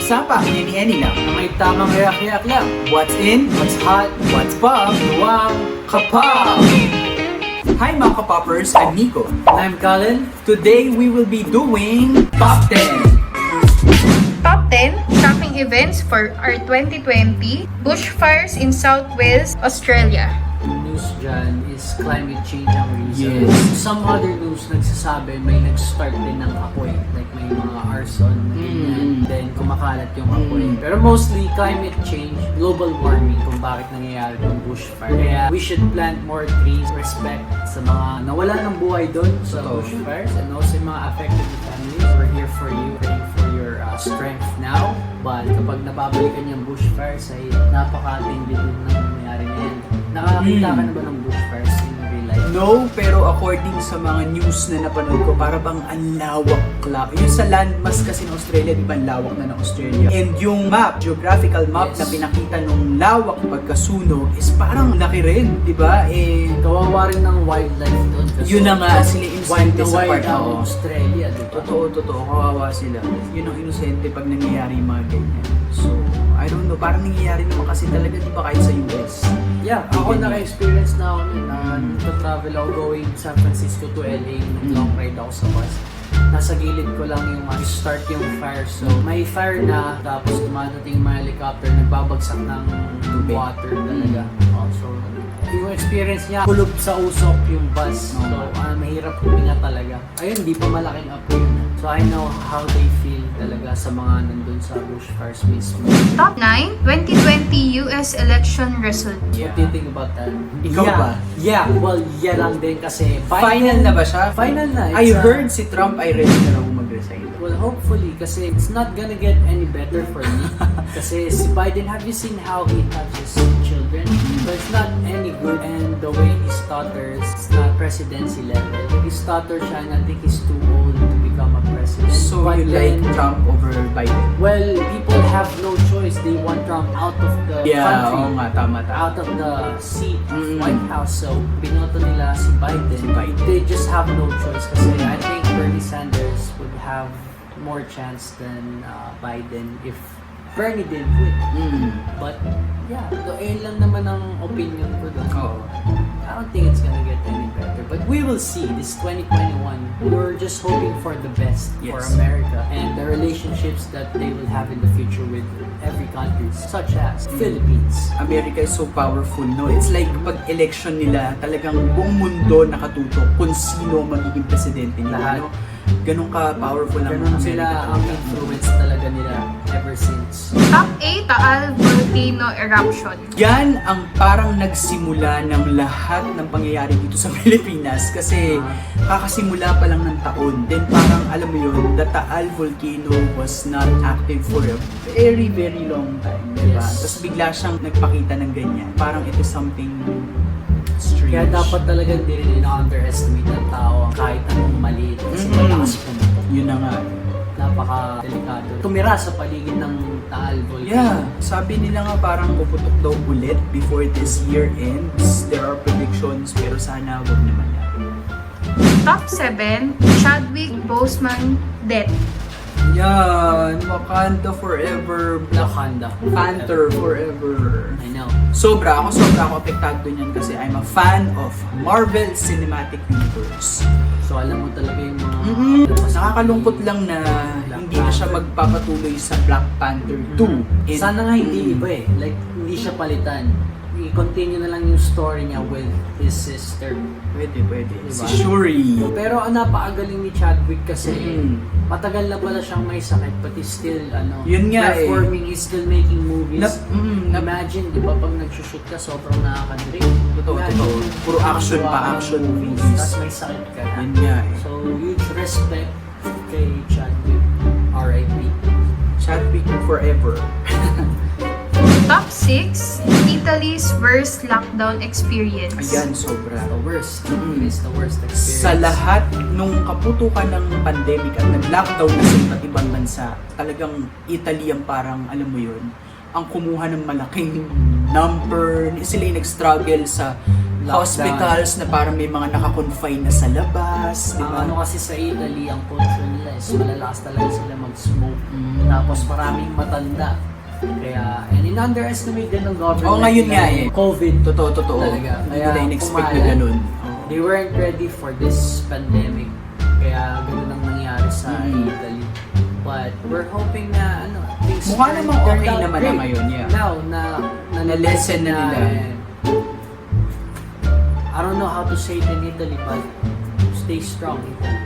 Sapa, hini-hini lang na may tamang react-react lang. What's in, what's hot, what's pop, luwang kapop! Hi mga kapoppers, I'm Nico. And I'm Colin. Today we will be doing Top 10. Top 10 shopping events for our 2020 bushfires in South Wales, Australia. News dyan is climate change ang reason. Yes. Some other news nagsasabi may nag-start din ng apoy. Like may mga arson, ganyan. Then kumakalat yung apoy. Pero mostly climate change, global warming kung bakit nangyayari yung bushfire. Kaya we should plant more trees, respect sa mga nawala ng buhay doon sa bushfires and also yung mga affected families. We're here for you, praying for your strength now. But kapag nababalikan yung bushfires ay napakatindi din ng nangyayari ngayon. Nakakita ka na ba ng bushfires in real life? No, pero according sa mga news na napanood ko, para bang ang lawak lang. Yung sa landmass kasi ng Australia, di ba ang lawak na ng Australia? And yung map, geographical map na pinakita nung lawak pagkasunog is parang laki rin, di ba? Kawawa rin ng wildlife doon. Kasi Yun na nga, sila wild inosente na sa wild part ang ako. Australia, di ba? Totoo, kawawa sila. Yun ang inosente pag nangyayari yung mga ganyan. So, I don't know, parang nangyayari naman kasi talaga, di ba kahit sa US? Yeah, ako naka-experience na ako nun. Nag-travel ako going San Francisco to LA. Nag-long ride ako sa bus. Nasa gilid ko lang yung start yung fire. So, may fire na. Tapos dumadating yung mga helicopter. Nagbabagsak ng water talaga. So, yung experience niya, kulog sa usok yung bus. So, mahirap huminga talaga. Ayun, di pa malaking apoy yun. So, I know how they feel talaga sa mga nandun sa bushfires mismo. Top 9 2020 US election result. Yeah. What do you think about that? Ikaw ba? Yeah, well, yeah lang din kasi Final na ba siya? Final na. I It's, heard si Trump ay ready na raw mag-resign. Well, hopefully, kasi it's not gonna get any better for me. Kasi si Biden, have you seen how he has his children? But it's not any good, and the way he stutters, it's not presidency level. He stutters siya, and I think he's too old to become a president. So, But you like then, Trump over Biden? well, people have no choice. They want Trump out of the Yeah, country. oo nga, tama. Out of the seat of Mm. White House. So, binoto nila si Biden. They just have no choice kasi I think Bernie Sanders would have more chance than Biden if Bernie didn't win. But, yeah, yun lang naman ang opinion ko doon. Oo. I don't think it's gonna get any better. But we will see. This 2021, we're just hoping for the best for Yes. America and the relationships that they will have in the future with every country, such as Philippines. America is so powerful, no? It's like pag election nila, talagang buong mundo nakatutok kung sino magiging presidente nila, Lahat. no? Ganun ka-powerful ang Ganun America. sila ang influence talaga nila ever since. Top 8 Taal volcano eruption. Yan ang parang nagsimula ng lahat ng pangyayari dito sa Pilipinas kasi kakasimula pa lang ng taon. Then parang alam mo yun, the Taal volcano was not active for a very, very long time. Diba? Yes. Tapos bigla siyang nagpakita ng ganyan. Parang it is something strange. Kaya dapat talaga hindi rin ina-underestimate ng tao ang kahit anong maliit kasi malakas pumutok. Yun na nga. Napaka-delikado. Tumira sa paligid ng Taal volcano. Yeah, sabi nila nga parang puputok daw ulit before this year ends. There are predictions pero sana wag naman yan. Top 7 Chadwick Boseman death. Yan, Wakanda forever, Black Panther. Panther forever. I know. Sobra ako apektado niyan kasi I'm a fan of Marvel Cinematic Universe. So alam mo talaga yung mga... Nakakalungkot lang na hindi na siya magpapatuloy sa Black Panther 2. And- Sana nga hindi iba eh. Like, hindi siya palitan. I-continue na lang yung story niya with his sister. Pwede. Diba? Si Shuri. Pero ang napakagaling ni Chadwick kasi Mm. matagal na pala siyang may sakit but he's still Yun nga eh. performing, he's still making movies. Na- Imagine, di ba pag nagsushoot ka, sobrang nakaka-drink. Totoo. Puro action pa, action movies. Tapos may sakit ka na. Yun nga eh. So, huge respect kay Chadwick. R.I.P. Chadwick forever. Top 6 Italy's worst lockdown experience. Ayan, sobra. The worst. Mm. It is the worst experience. Sa lahat nung kaputukan ng pandemic at nag-lockdown na sa iba't ibang bansa, talagang Italy ang parang, alam mo yun, ang kumuha ng malaking number. Sila yung nag-struggle sa hospitals na parang may mga nakakonfine na sa labas, di Ang ba? ano kasi sa Italy, ang culture nila is malalakas talaga sila mag-smoke. Tapos maraming matanda. Kaya, and in-underestimate din ng government. Oo, ngayon nga eh. COVID. Totoo. Talaga. Hindi Kaya, nila in-expect na kumalat. ganun. They weren't ready for this pandemic. Kaya ganun ang nangyari sa Italy. But we're hoping na things Mukha namang turned okay out naman na great. ngayon, yeah. Now, Na-lesson na nila. and I don't know how to say it in Italy, but stay strong, Italy.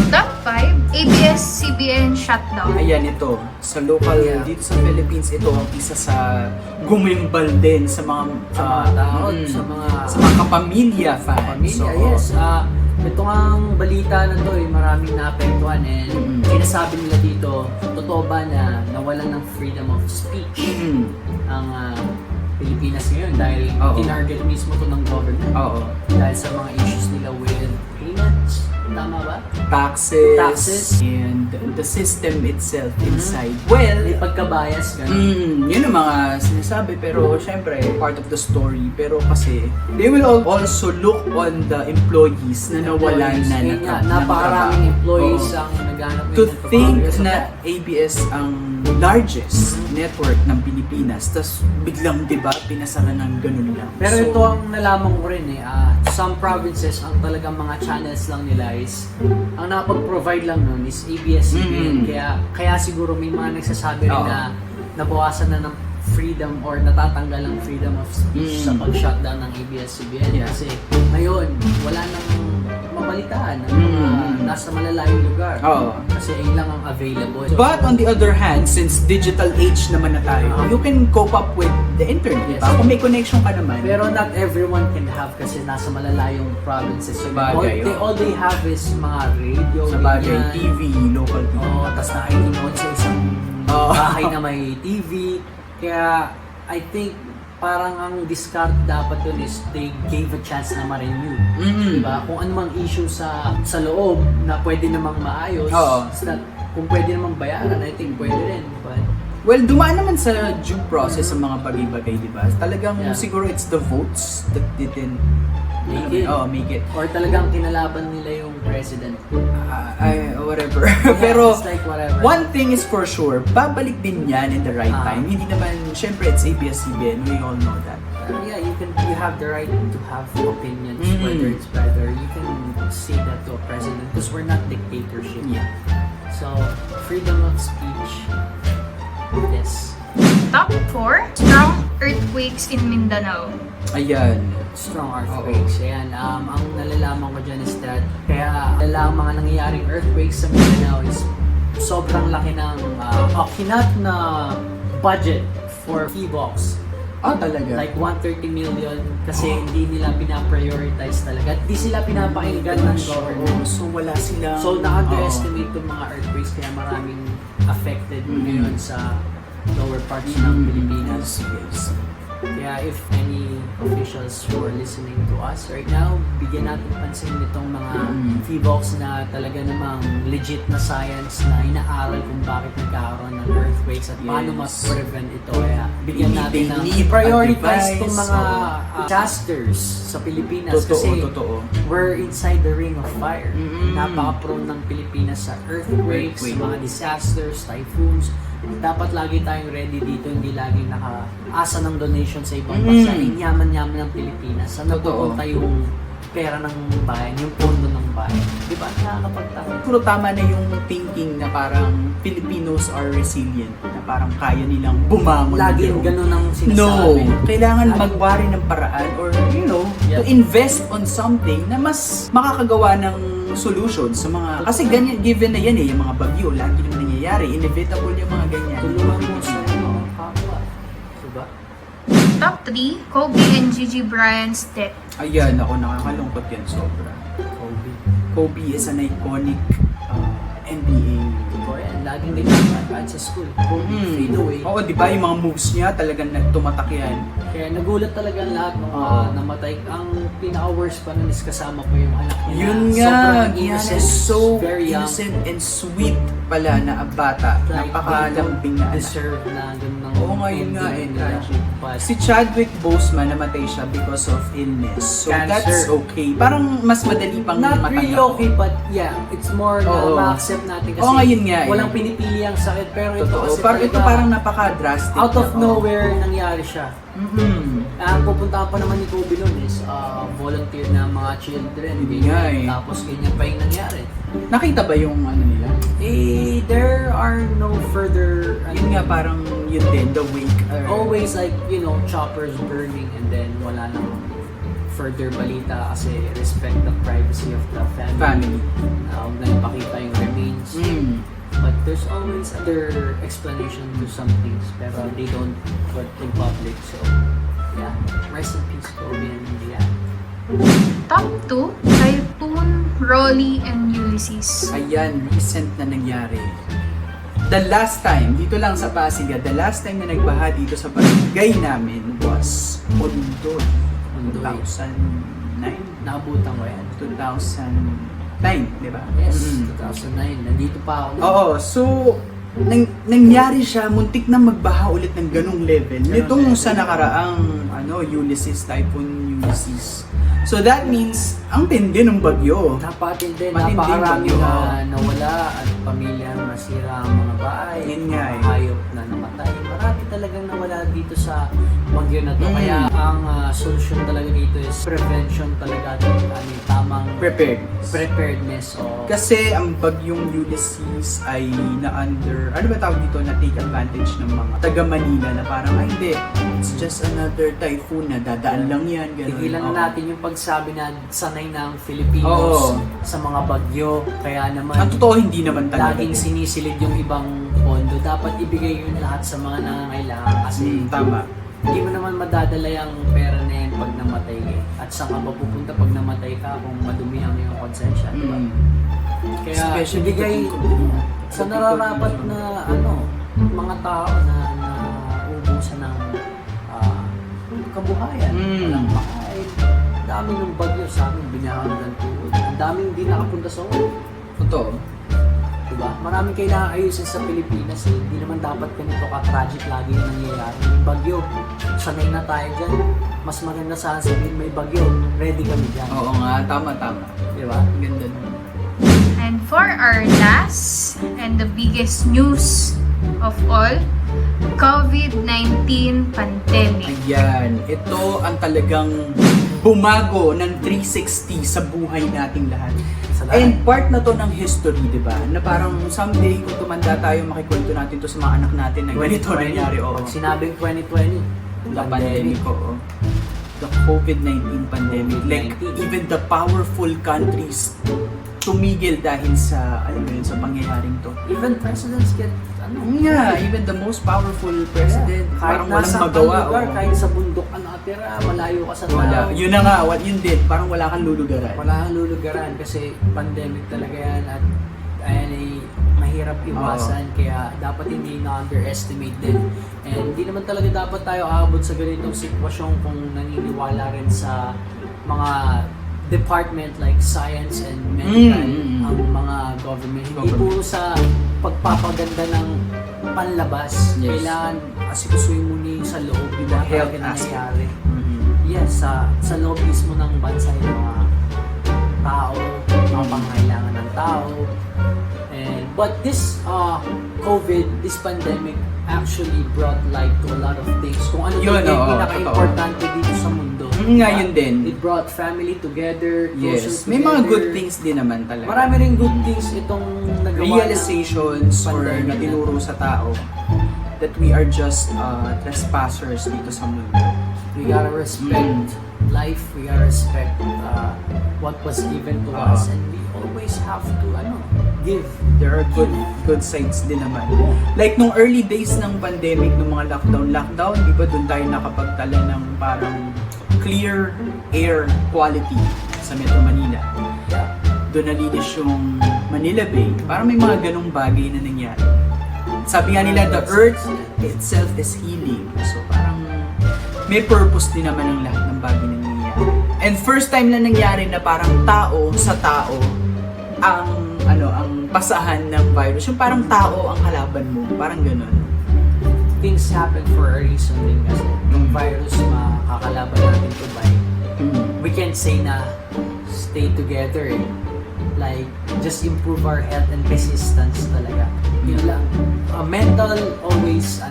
Top 5, ABS-CBN shutdown. Ayan ito, sa local, Yeah. dito sa Philippines, ito ang isa sa gumimbal din sa mga Sa mga tao, sa mga kapamilya fans. Pamilya, Oo. yes. Ito ang balita na to, maraming naapektuhan and sinasabi nila dito, totoo ba na nawalan ng freedom of speech Mm. ang Pilipinas ngayon dahil Oo. tinarget mismo to ng government Oo. dahil sa mga issues nila with payments. Tama ba? Taxes, and the system itself inside. Well, May pagkabayas, gano'n. yun ang mga sinasabi, pero syempre, part of the story. Pero kasi, they will also look on the employees na nawalan na Yun nga, ng napakaraming trabaho. employees Oo. ang naghanap To ngayon ng think trabaho. So, na ABS ang largest network ng Pilipinas, tas biglang, di ba, pinasara ng ganun lang. Pero So, ito ang nalaman ko rin some provinces, ang talagang mga channels lang nila is, ang nakapag-provide lang nun is ABS-CBN. Kaya siguro may mga nagsasabi rin Oo. na nabawasan na ng freedom or natatanggal ang freedom of speech sa pag-shutdown ng ABS-CBN. Yeah. Kasi ngayon, wala nang mabalitaan ng mga nasa malalayong lugar. Oo. Kasi yun lang ang available. But on the other hand, since digital age naman na tayo, you can cope up with the internet, Yes. diba? Kung may connection ka naman. Pero not everyone can have kasi nasa malalayong provinces. So, Sabagay, all they have is mga radio, sa bagay, ganyan. TV, local TV. Oo, tapos nakikinood sa isang Oo. bahay na may TV. Kaya, I think, parang ang discard dapat dun is they gave a chance na ma-renew. Diba? Kung ano mang issue sa loob na pwede namang maayos, Oo. it's not, kung pwede namang bayaran, I think pwede rin. But, Well, dumaan naman sa due process sa mga bagay-bagay, di ba? Talagang Yeah. siguro it's the votes that didn't Make it. make it. or talagang kinalaban nila yung president. Whatever. Yeah, Pero, it's like whatever. one thing is for sure, babalik din yan in the right time. Hindi naman, syempre, it's ABS-CBN, we all know that. Yeah, you have the right to have opinions, whether it's better. You can say that to a president because we're not dictatorship. Yeah. So, freedom of speech. Yes. Top 4, strong earthquakes in Mindanao. Ayan. Strong earthquakes. Ayan, ang nalalaman ko dyan is that kaya mga nangyayaring earthquakes sa Mindanao is sobrang laki ng kinat na budget for FIVOX. Talaga? Like 130 million kasi hindi nila pinaprioritize talaga. At di sila pinapakinggan ng government. So, wala silang... So, na-underestimate yung mga earthquakes kaya maraming affected ngayon sa lower parts ng Pilipinas. Yes. Kaya if any officials who are listening to us right now, bigyan natin pansin nitong mga FIVOX na talaga namang legit na science na inaaral kung bakit nagkakaroon ng earthquakes at paano Yes. mas-prevent ito. Kaya bigyan They natin ng need prioritize advice. itong mga disasters sa Pilipinas kasi Totoo. we're inside the ring of fire. Mm-mm. Napaka-prone ng Pilipinas sa earthquakes, Earthquake. mga disasters, typhoons. Dapat lagi tayong ready dito, hindi laging nakaasa ng donation sa ibang bansa. Yaman-yaman ng Pilipinas. Saan Totoo. napupunta yung pera ng bayan, yung pondo ng bayan? Di ba? Nakakapagtaka. Puro tama na yung thinking na parang Filipinos are resilient, na parang kaya nilang bumangon. Laging ganun ang No, sinasabi. kailangan magwari ng paraan or to Yep. invest on something na mas makakagawa ng solution sa mga kasi ganyan given na yan yung mga bagyo lagi naman nangyayari, inevitable yung mga ganyan. Tulungan mo sa mga kapwa. Diba? Top 3, Kobe and Gigi Bryant's death. Ayan, ako nakakalungkot yan sobra. Kobe. Kobe is an iconic NBA. Totoo yan. Laging nagkakaroon sa school. Kobe, fade away. Oo, di ba yung mga moves niya talagang tumatak yan. Kaya nagulat talaga ang lahat ng Oo. namatay. Ang pinaka-worst pa nun is kasama pa yung anak niya. Yun na nga, sobrang Gian innocent, is so very young. innocent and sweet pala na bata. Like, Napakalambing na anak. deserve na ganun ng Oo nga, yun nga ending eh, nila. tragic. But, Si Chadwick Boseman namatay siya because of illness. So Cancer. that's okay. Parang mas madali pang not matanggap. really okay, but yeah, it's more na Oo. ma-accept natin kasi Oo nga, yun nga eh. walang pinipili ang sakit. Pero ito Totoo. kasi Parang ito talaga, parang napaka-drastic. out of na, nowhere nangyari siya. Ang pupuntahan pa naman ni Kobe noon is volunteer na mga children. Hindi ganyan. nga eh. Tapos ganyan pa yung nangyari. Nakita ba yung ano nila? There are no further, Yun nga parang yun din, the wake. always like, choppers burning and then wala nang further balita kasi respect the privacy of the family. Family. Huwag na ipakita yung remains. But there's always other explanation to some things pero they don't put in public. So, yeah. Rest in peace, Kobe and Leanne. Top 2, Typhoon, Rolly, and Ulysses. Ayan, recent na nangyari. The last time, dito lang sa Pasig, the last time na nagbaha dito sa barangay namin was Ondoy. Ondoy. 2009? Nakabutan ko yan. 2009, di ba? Yes, Mm. 2009. Nandito pa ako. Oo, so nangyari siya, muntik na magbaha ulit ng ganung level. Nitong sa nakaraang Ulysses, Typhoon Ulysses. So that means, ang tindi ng bagyo. Napatindi, Matinding napakarami bagyo. na nawala at pamilya nasira ang mga bahay, Yun nga mga eh. hayop na namatay. Marami talagang nawala dito sa bagyo na to. Kaya ang solusyon talaga dito is prevention talaga at tamang preparedness. O Kasi ang bagyong Ulysses ay na-under, ano ba tawag dito, na-take advantage ng mga taga Manila na parang, ay hindi, it's just another typhoon na dadaan lang yan. Ganun. tigilan Oo. na natin yung pagsabi na sanay na ang Filipinos Oo. sa mga bagyo. Kaya naman, Ang totoo, hindi naman talaga. laging sinisilid yung ibang pondo. Dapat ibigay yun lahat sa mga nangangailangan kasi Tama. hindi mo naman madadala yung pera na yan pag namatay eh. At saan ka ba pupunta pag namatay ka kung madumi ang iyong konsensya, di ba? Kaya Especially ibigay sa nararapat na mga tao na naubusan ng kabuhayan. Walang makain. Ang dami ng bagyo sa amin, binahagan tuhod. Ang daming hindi nakapunta sa ulo. Totoo. Diba? Maraming kailangan ayusin sa Pilipinas eh. Hindi naman dapat ganito ka-tragic lagi yung nangyayari. May bagyo. Sanay na tayo dyan. Mas maganda sana sabihin may bagyo. Ready kami dyan. Oo nga, tama. Diba? Ang ganda nun. And for our last and the biggest news of all, COVID-19 pandemic. Ayan, ito ang talagang bumago ng 360 sa buhay nating lahat. Sa lahat. And part na to ng history, di ba? Na parang someday kung tumanda tayo, makikwento natin to sa mga anak natin na ganito nangyari. Oo. Pag sinabing 2020, The pandemic, oo. The COVID-19 pandemic. Like, COVID-19. even the powerful countries tumigil dahil sa, alam mo yun, sa pangyayaring to. even presidents get, Even the most powerful president, kahit parang walang nasa magawa. lugar, oo. kahit sa bundok ka nakatira, malayo ka sa Wala. tao. Yun na nga, yun din, parang wala kang lulugaran. Wala kang lulugaran kasi pandemic talaga yan at ayan ay mahirap iwasan kaya dapat hindi na-underestimate din. And hindi naman talaga dapat tayo aabot sa ganitong sitwasyon kung naniniwala rin sa mga department like science and medical ang mga government. Hindi po sa pagpapaganda ng panlabas. Yes. Kailangan asikusuin muna yung sa loob yung mga health talaga aspect. nangyayari. Yes, sa loob mismo ng bansa yung mga tao, mga pangailangan ng tao. But this this pandemic actually brought light to a lot of things. Kung ano Yun, yung oo, pinaka-importante dito sa mundo. Nga yun din. It brought family together, Yes. closer May mga together. good things din naman talaga. Marami rin good things itong nagawa. Realizations or pandemic na tinuro sa tao that we are just trespassers dito sa mundo. We gotta respect life, we gotta respect what was given to us, and we always have to give. There are good sides din naman. Like nung early days ng pandemic, nung mga lockdown, di ba doon tayo nakapagtala ng parang clear air quality sa Metro Manila. Yeah. Doon nalinis yung Manila Bay. Parang may mga ganong bagay na nangyari. Sabi nga nila, the earth itself is healing. So parang may purpose din naman ang lahat ng bagay na nangyayari. And first time na nangyari na parang tao sa tao ang pasahan ng virus. Yung parang tao ang kalaban mo. Parang ganon. things happen for a reason din kasi. Yung virus makakalaban natin to by, we can't say na stay together eh. Like, just improve our health and resistance talaga. Yun lang. Mental always,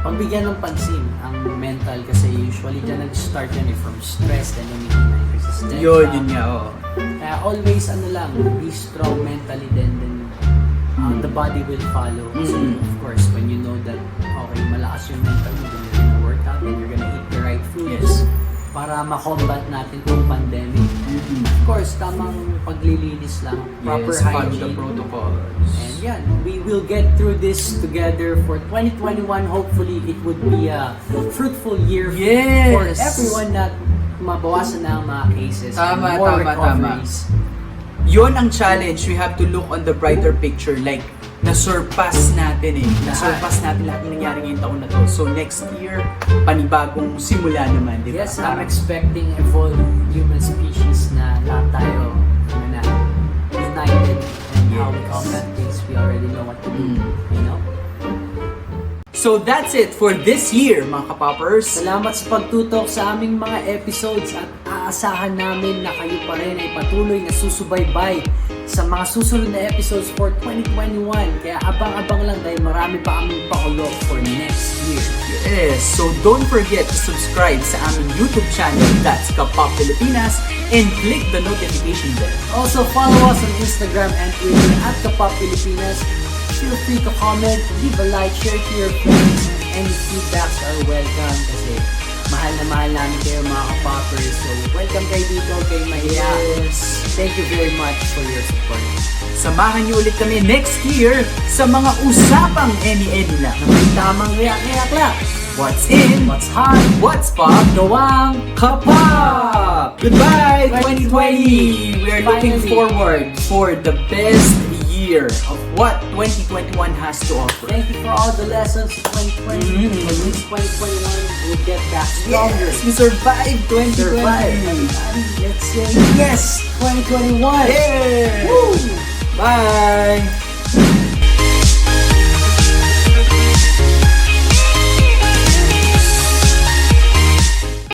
pagbigyan ng pansin ang mental kasi usually dyan nag-start yan from stress and yung resistance. Yun nga, oo. Kaya always, be strong mentally then the body will follow. So, of course, when you know that, okay, malakas yung mental mo, then you're gonna work out and you're gonna eat the right foods para ma-combat natin yung pandemic. Of course, tamang paglilinis lang, proper follow hygiene. the protocols. And yan, we will get through this together for 2021. Hopefully, it would be a fruitful year for everyone na mabawasan na ang mga cases. Tama, more tama. recoveries. Yun ang challenge. We have to look on the brighter picture. Like, na-surpass natin eh. Na-surpass natin lahat ng nangyari ngayong taon na to. So, next year, panibagong simula naman, di ba? Yes, I'm expecting evolved human species na lahat tayo na united and how we combat things. We already know what to do, you know? So, that's it for this year, mga kapoppers. Salamat sa pagtutok sa aming mga episodes at aasahan namin na kayo pa rin ay patuloy na susubaybay sa mga susunod na episodes for 2021. Kaya abang-abang lang dahil marami pa aming pakulo for next year. Yes, so don't forget to subscribe sa aming YouTube channel, that's Kapop Pilipinas, and click the notification bell. Also, follow us on Instagram and Twitter at Kapop Pilipinas. Feel free to comment, leave a like, share to your friends. Any feedbacks are welcome kasi mahal na mahal namin kayo mga kapoppers. So, welcome kayo dito kay Mahiya. Yes. Thank you very much for your support. Samahan niyo ulit kami next year sa mga usapang any-any lang. Na may tamang react lang. What's in? What's hot? What's pop? Gawang Kapop! Goodbye, 2020! We are looking Finally. forward for the best year of what 2021 has to offer. Thank you for all the lessons of 2020. Mhm. For this 2021, we'll get back stronger. Yes, we survived 2020! Let's say yes, 2021. Yeah! Woo! Bye!